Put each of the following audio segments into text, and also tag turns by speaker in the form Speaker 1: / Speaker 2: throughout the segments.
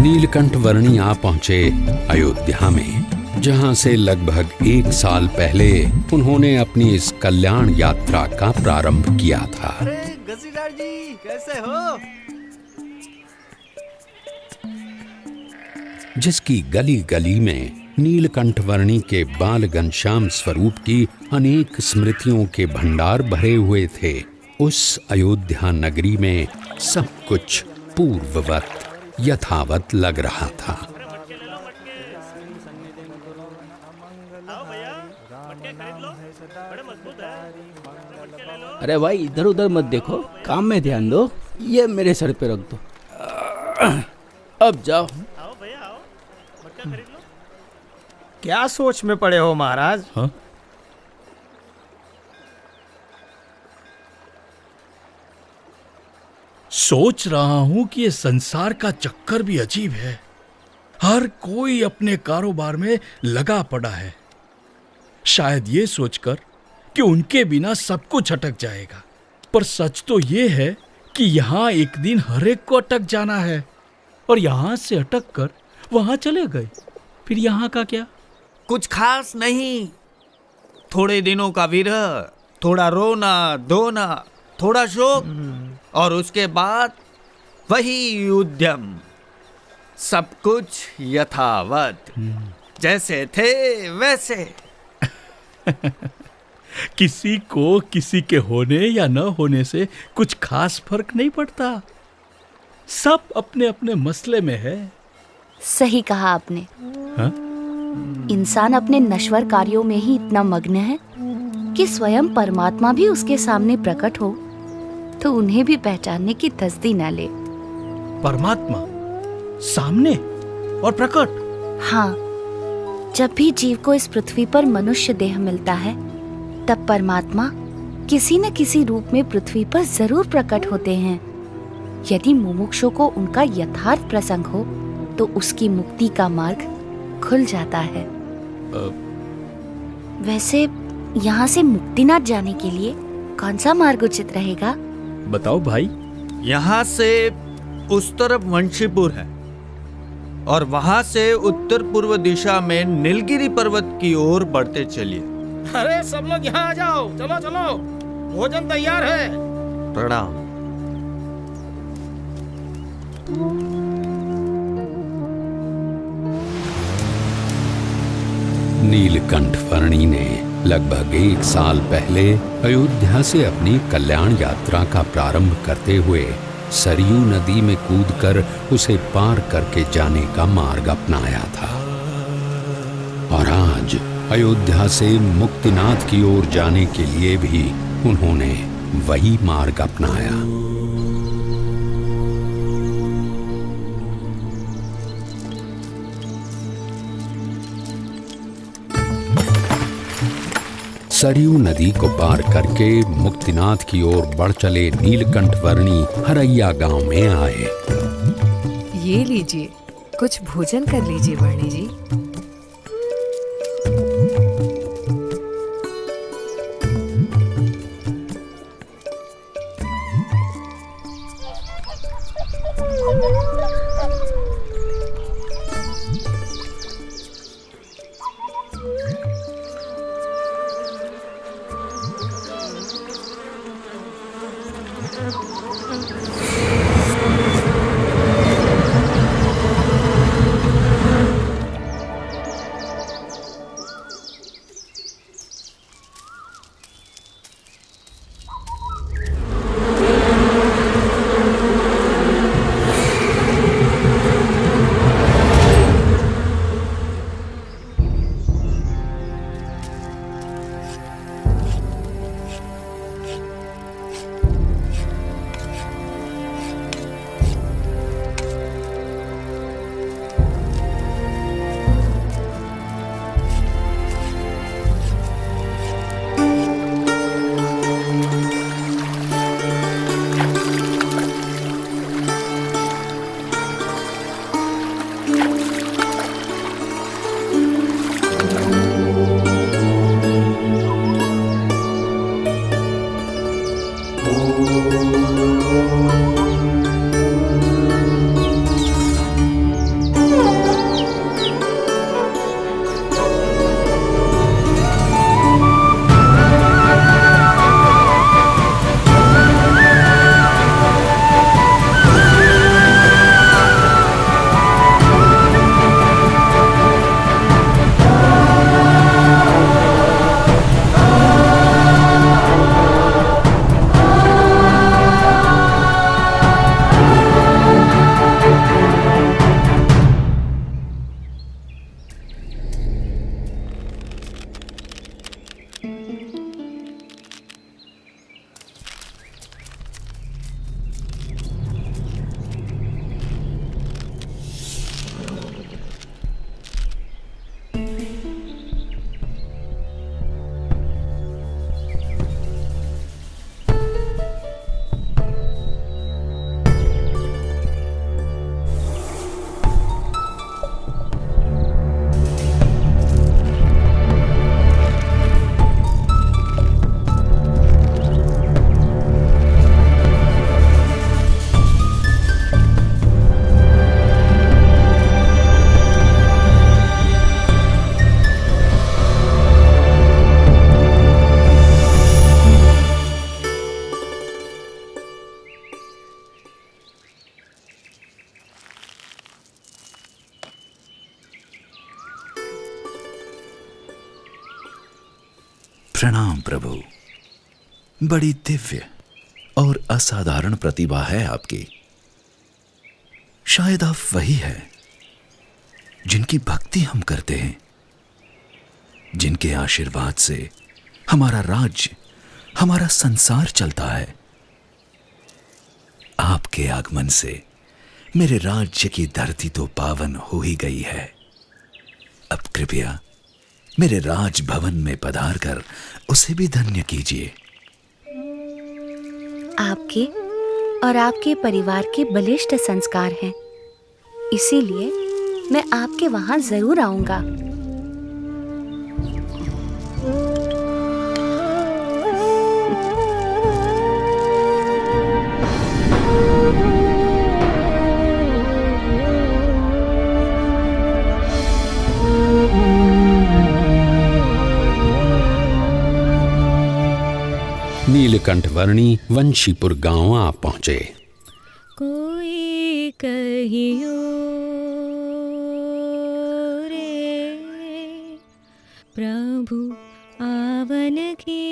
Speaker 1: नीलकंठ वर्णी आ पहुंचे अयोध्या में, जहां से लगभग 1 साल पहले उन्होंने अपनी इस कल्याण यात्रा का प्रारंभ किया था।
Speaker 2: अरे घसीदार जी, कैसे हो?
Speaker 1: जिसकी गली गली में नीलकंठ वर्णी के बाल घनश्याम स्वरूप की अनेक स्मृतियों के भंडार भरे हुए थे, उस अयोध्या नगरी में सब कुछ पूर्ववत यथावत लग रहा था।
Speaker 3: अरे भाई, इधर उधर मत देखो, काम में ध्यान दो। ये मेरे सर पे रख दो। अब जाओ।
Speaker 2: क्या सोच में पड़े हो महाराज?
Speaker 4: हाँ? सोच रहा हूं कि ये संसार का चक्कर भी अजीब है। हर कोई अपने कारोबार में लगा पड़ा है, शायद ये सोचकर कि उनके बिना सब कुछ अटक जाएगा। पर सच तो ये है कि यहाँ एक दिन हर एक को अटक जाना है, और यहाँ से अटक कर वहां चले गए। फिर यहाँ का क्या?
Speaker 2: कुछ खास नहीं। थोड़े दिनों का विरह, थोड़ा रोना धोना, थोड़ा शोक, और उसके बाद वही उद्यम। सब कुछ यथावत, जैसे थे वैसे।
Speaker 4: किसी को किसी के होने या न होने से कुछ खास फर्क नहीं पड़ता। सब अपने अपने मसले में है।
Speaker 5: सही कहा आपने।
Speaker 4: हा?
Speaker 5: इंसान अपने नश्वर कार्यों में ही इतना मग्न है कि स्वयं परमात्मा भी उसके सामने प्रकट हो तो उन्हें भी पहचानने की तसदी न ले।
Speaker 4: परमात्मा सामने और प्रकट?
Speaker 5: हाँ, जब भी जीव को इस पृथ्वी पर मनुष्य देह मिलता है, तब परमात्मा किसी न किसी रूप में पृथ्वी पर जरूर प्रकट होते हैं। यदि मुमुक्षु को उनका यथार्थ प्रसंग हो तो उसकी मुक्ति का मार्ग खुल जाता है। वैसे यहाँ से मुक्तिनाथ जाने के लिए कौन सा मार्ग उचित रहेगा?
Speaker 4: बताओ भाई।
Speaker 2: यहाँ से उस तरफ वंशीपुर है, और वहाँ से उत्तर पूर्व दिशा में नीलगिरी पर्वत की ओर बढ़ते चलिए।
Speaker 3: अरे सब लोग यहाँ आ जाओ, चलो चलो, भोजन तैयार है।
Speaker 2: प्रणाम।
Speaker 1: नीलकंठ वर्णी ने लगभग 1 साल पहले अयोध्या से अपनी कल्याण यात्रा का प्रारंभ करते हुए सरयू नदी में कूदकर उसे पार करके जाने का मार्ग अपनाया था, और आज अयोध्या से मुक्तिनाथ की ओर जाने के लिए भी उन्होंने वही मार्ग अपनाया। सरयू नदी को पार करके मुक्तिनाथ की ओर बढ़ चले नीलकंठ वर्णी हरैया गांव में आए।
Speaker 6: ये लीजिए, कुछ भोजन कर लीजिए वर्णी जी।
Speaker 7: प्रणाम प्रभु। बड़ी दिव्य और असाधारण प्रतिभा है आपकी। शायद आप वही है जिनकी भक्ति हम करते हैं, जिनके आशीर्वाद से हमारा राज्य, हमारा संसार चलता है। आपके आगमन से मेरे राज्य की धरती तो पावन हो ही गई है। अब कृपया मेरे राजभवन में पधार कर उसे भी धन्य कीजिए।
Speaker 5: आपके और आपके परिवार के बलिष्ठ संस्कार हैं, इसीलिए मैं आपके वहां जरूर आऊंगा।
Speaker 1: नीलकंठ वर्णी वंशीपुर गांव आ पहुंचे।
Speaker 8: कोई कहियो रे प्रभु आवन की,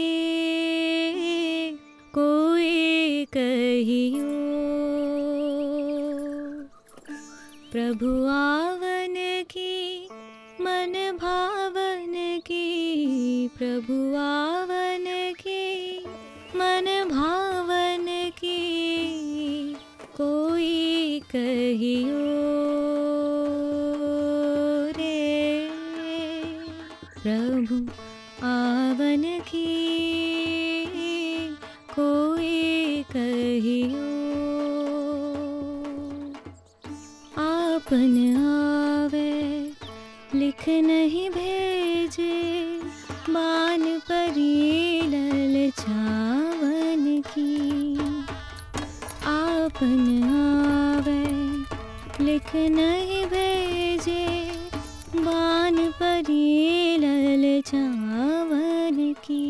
Speaker 8: कोई कहियो प्रभु आवन की, मन भावन की, प्रभु आवन की, मन भावन की, कोई कहियो रे प्रभु आवन की, कोई कहियो आपन आवे लिख नहीं भेजे, बान परी ललचावन की, आपन आवे लिख नहीं भेजे, बान परी ललचावन की।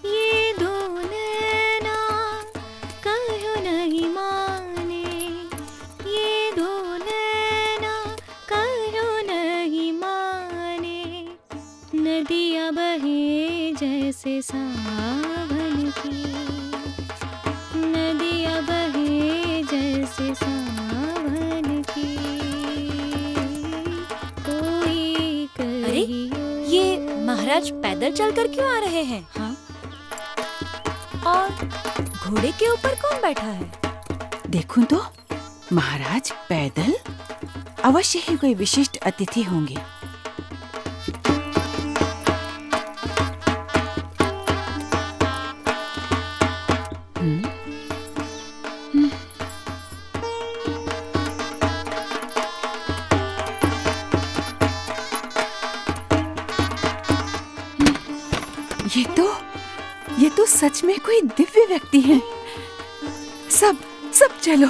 Speaker 8: ये दो नैना कहो नहीं माने, ये दो नैना कहो नहीं माने, नदियाँ बहे जैसे सावन की, नदियाँ बहे जैसे सावन की, कोई कहियो।
Speaker 9: ये महाराज पैदल चलकर क्यों आ रहे हैं?
Speaker 8: हाँ,
Speaker 9: और घोड़े के ऊपर कौन बैठा है?
Speaker 10: देखूं तो महाराज पैदल, अवश्य ही कोई विशिष्ट अतिथि होंगे। ये तो सच में कोई दिव्य व्यक्ति हैं। सब चलो,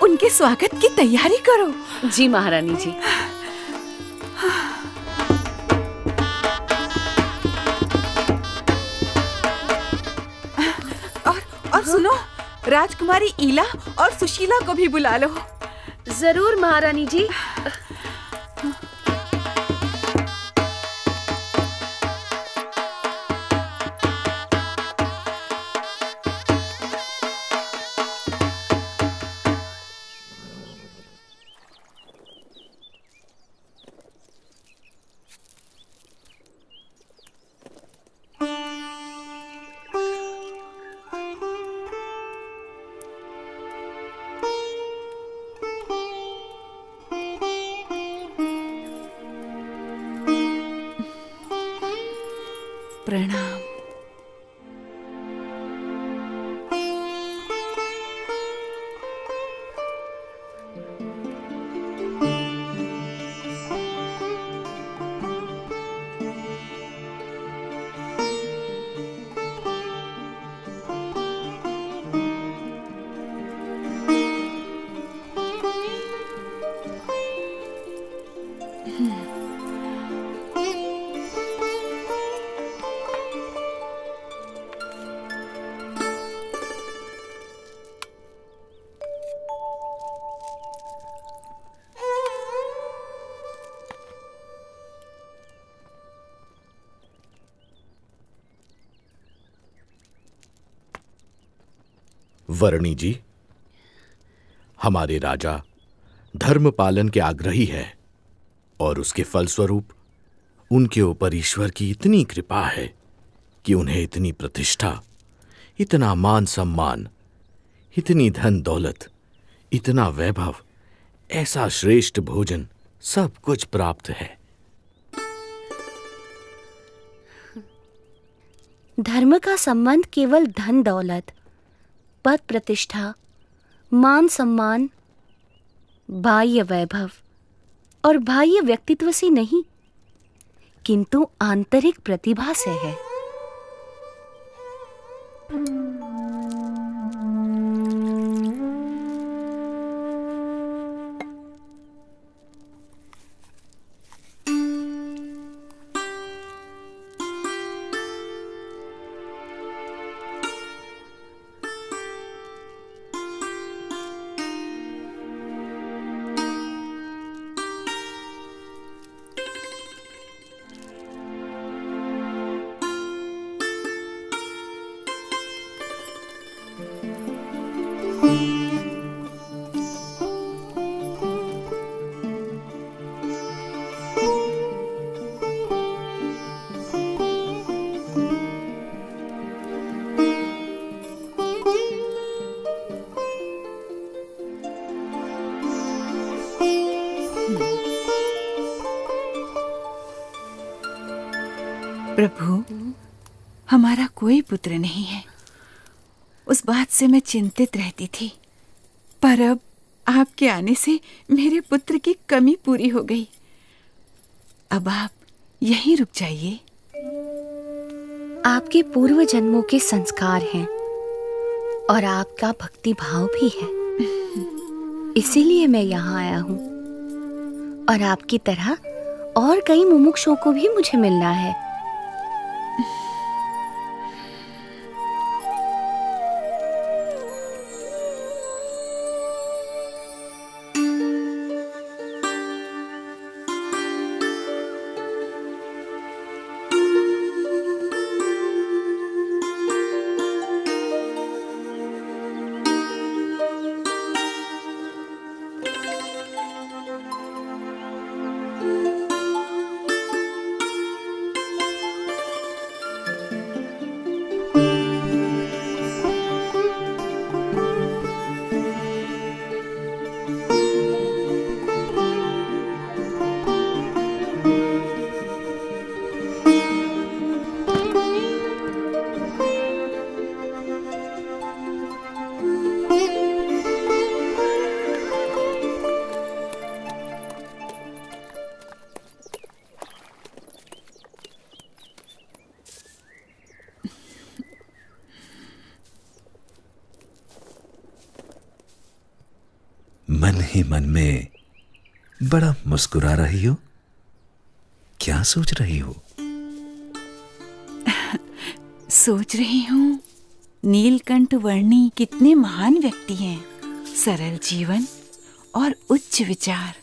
Speaker 10: उनके स्वागत की तैयारी करो।
Speaker 5: जी महारानी जी।
Speaker 10: और सुनो, राजकुमारी ईला और सुशीला को भी बुला लो।
Speaker 5: जरूर महारानी जी।
Speaker 10: प्रणाम।
Speaker 11: वर्णी जी, हमारे राजा धर्म पालन के आग्रही है और उसके फलस्वरूप उनके ऊपर ईश्वर की इतनी कृपा है कि उन्हें इतनी प्रतिष्ठा, इतना मान सम्मान, इतनी धन दौलत, इतना वैभव, ऐसा श्रेष्ठ भोजन, सब कुछ प्राप्त है।
Speaker 5: धर्म का संबंध केवल धन दौलत, पद प्रतिष्ठा, मान सम्मान, बाह्य वैभव और बाह्य व्यक्तित्व से नहीं, किंतु आंतरिक प्रतिभा से है।
Speaker 10: प्रभु, हमारा कोई पुत्र नहीं है। उस बात से मैं चिंतित रहती थी, पर अब आपके आने से मेरे पुत्र की कमी पूरी हो गई। अब आप यहीं रुक जाइए।
Speaker 5: आपके पूर्व जन्मों के संस्कार हैं और आपका भक्ति भाव भी है, इसीलिए मैं यहाँ आया हूँ। और आपकी तरह और कई मुमुक्षुओं को भी मुझे मिलना है।
Speaker 7: मन ही मन में बड़ा मुस्कुरा रही हो, क्या सोच रही हो?
Speaker 10: सोच रही हूँ, नीलकंठ वर्णी कितने महान व्यक्ति हैं। सरल जीवन और उच्च विचार।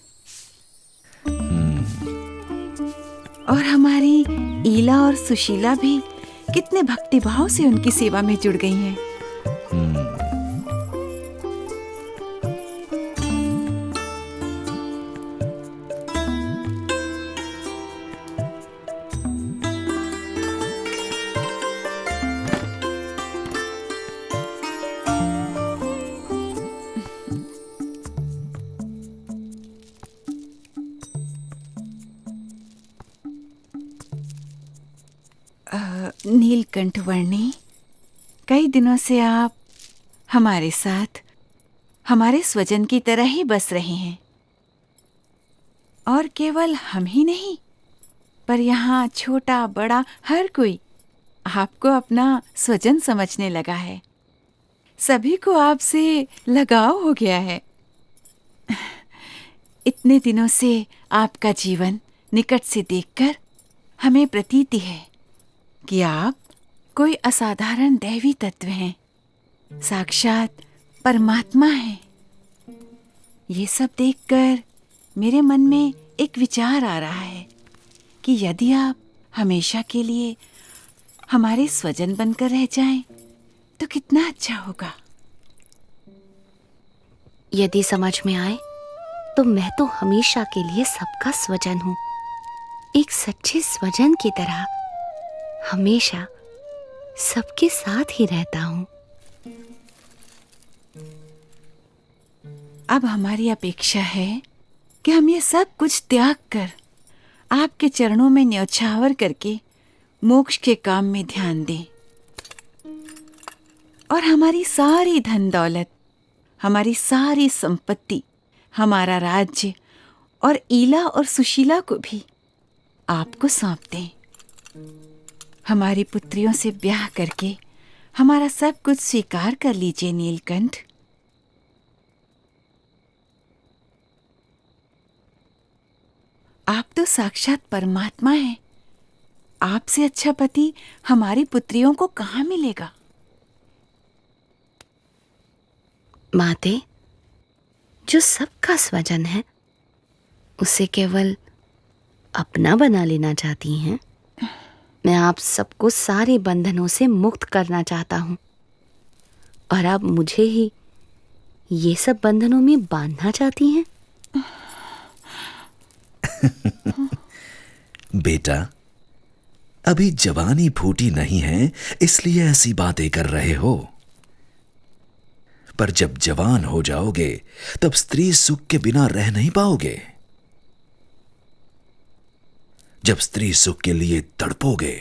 Speaker 10: और हमारी ईला और सुशीला भी कितने भक्तिभाव से उनकी सेवा में जुड़ गई हैं। नीलकंठ वर्णी, कई दिनों से आप हमारे साथ हमारे स्वजन की तरह ही बस रहे हैं। और केवल हम ही नहीं, पर यहाँ छोटा बड़ा हर कोई आपको अपना स्वजन समझने लगा है। सभी को आपसे लगाव हो गया है। इतने दिनों से आपका जीवन निकट से देखकर हमें प्रतीति है कि आप कोई असाधारण दैवी तत्व हैं, साक्षात परमात्मा हैं। ये सब देखकर मेरे मन में एक विचार आ रहा है कि यदि आप हमेशा के लिए हमारे स्वजन बनकर रह जाएं, तो कितना अच्छा होगा।
Speaker 5: यदि समझ में आए तो मैं तो हमेशा के लिए सबका स्वजन हूं, एक सच्चे स्वजन की तरह हमेशा सबके साथ ही रहता हूं।
Speaker 10: अब हमारी अपेक्षा है कि हम ये सब कुछ त्याग कर आपके चरणों में न्यौछावर करके मोक्ष के काम में ध्यान दें और हमारी सारी धन दौलत, हमारी सारी संपत्ति, हमारा राज्य और ईला और सुशीला को भी आपको सौंप दें। हमारी पुत्रियों से ब्याह करके हमारा सब कुछ स्वीकार कर लीजिए नीलकंठ। आप तो साक्षात परमात्मा हैं। आपसे अच्छा पति हमारी पुत्रियों को कहाँ मिलेगा?
Speaker 5: माते, जो सबका स्वजन है उसे केवल अपना बना लेना चाहती हैं। मैं आप सबको सारे बंधनों से मुक्त करना चाहता हूं और आप मुझे ही ये सब बंधनों में बांधना चाहती हैं।
Speaker 7: बेटा, अभी जवानी फूटी नहीं है, इसलिए ऐसी बातें कर रहे हो। पर जब जवान हो जाओगे तब स्त्री सुख के बिना रह नहीं पाओगे। जब स्त्री सुख के लिए तड़पोगे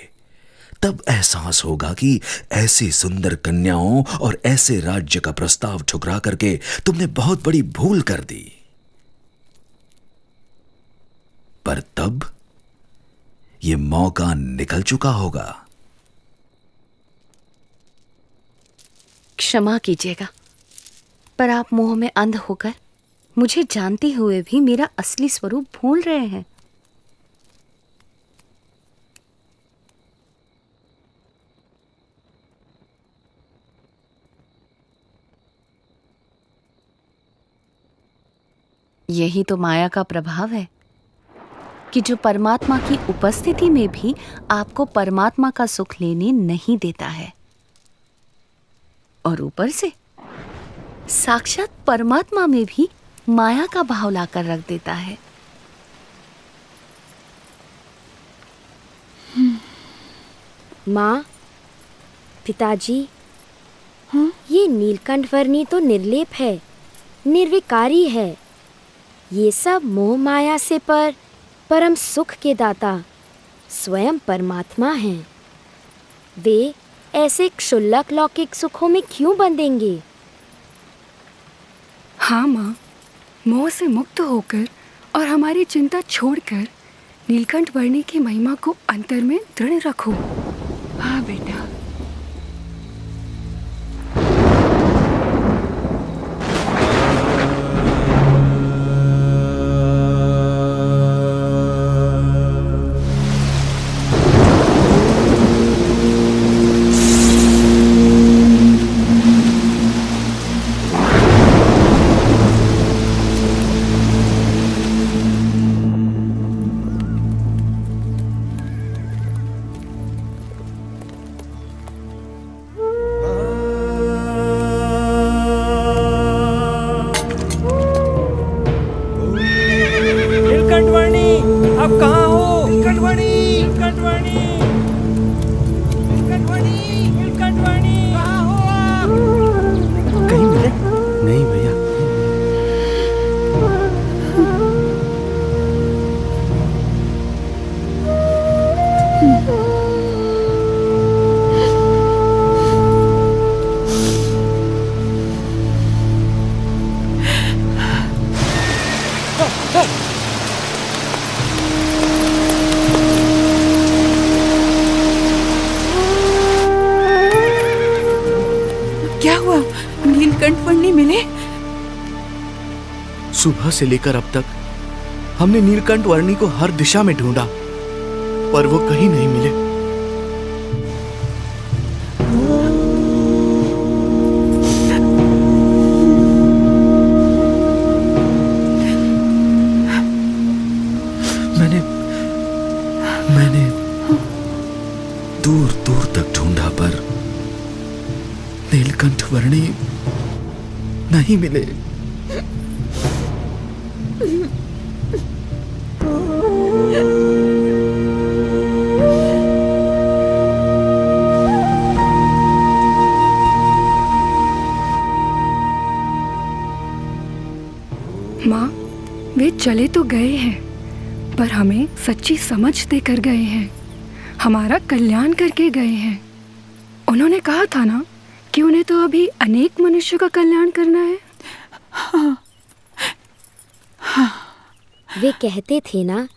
Speaker 7: तब एहसास होगा कि ऐसी सुंदर कन्याओं और ऐसे राज्य का प्रस्ताव ठुकरा करके तुमने बहुत बड़ी भूल कर दी। पर तब यह मौका निकल चुका होगा।
Speaker 5: क्षमा कीजिएगा, पर आप मोह में अंध होकर मुझे जानते हुए भी मेरा असली स्वरूप भूल रहे हैं। यही तो माया का प्रभाव है कि जो परमात्मा की उपस्थिति में भी आपको परमात्मा का सुख लेने नहीं देता है और ऊपर से साक्षात परमात्मा में भी माया का भाव लाकर रख देता है।
Speaker 8: माँ, पिताजी, ये नीलकंठ वर्णी तो निर्लेप है, निर्विकारी है। ये सब मोह माया से पर परम सुख के दाता स्वयं परमात्मा हैं। वे ऐसे क्षुल्लक लौकिक सुखों में क्यों बंधेंगे?
Speaker 12: हाँ माँ, मोह से मुक्त होकर और हमारी चिंता छोड़कर नीलकंठ वर्णी की महिमा को अंतर में दृढ़ रखो।
Speaker 10: हाँ बेटा। क्या हुआ? नीलकंठ वर्णी मिले?
Speaker 11: सुबह से लेकर अब तक हमने नीलकंठ वर्णी को हर दिशा में ढूंढा, पर वो कहीं नहीं मिले।
Speaker 7: मैंने दूर दूर तक ढूंढा पर नीलकंठ वर्णी नहीं मिले।
Speaker 12: चले तो गए हैं, पर हमें सच्ची समझ देकर गए हैं, हमारा कल्याण करके गए हैं। उन्होंने कहा था ना कि उन्हें तो अभी अनेक मनुष्यों का कल्याण करना है।
Speaker 8: वे कहते थे ना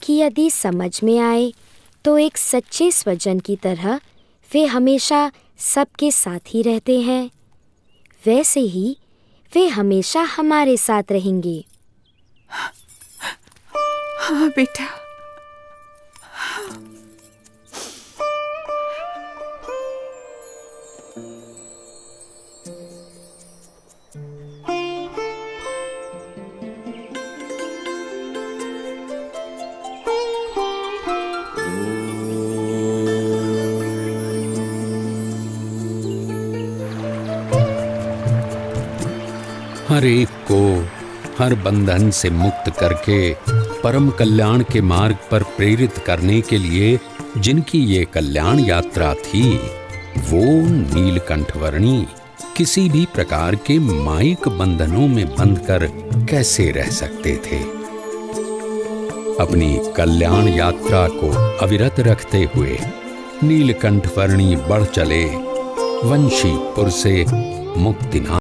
Speaker 8: कि यदि समझ में आए तो एक सच्चे स्वजन की तरह वे हमेशा सबके साथ ही रहते हैं, वैसे ही वे हमेशा हमारे साथ रहेंगे।
Speaker 10: हाँ बेटा।
Speaker 1: हर एक को हर बंधन से मुक्त करके परम कल्याण के मार्ग पर प्रेरित करने के लिए जिनकी ये कल्याण यात्रा थी, वो नीलकंठवर्णी किसी भी प्रकार के मायिक बंधनों में बंधकर कैसे रह सकते थे। अपनी कल्याण यात्रा को अविरत रखते हुए नीलकंठवर्णी बढ़ चले वंशीपुर से मुक्तिनाथ।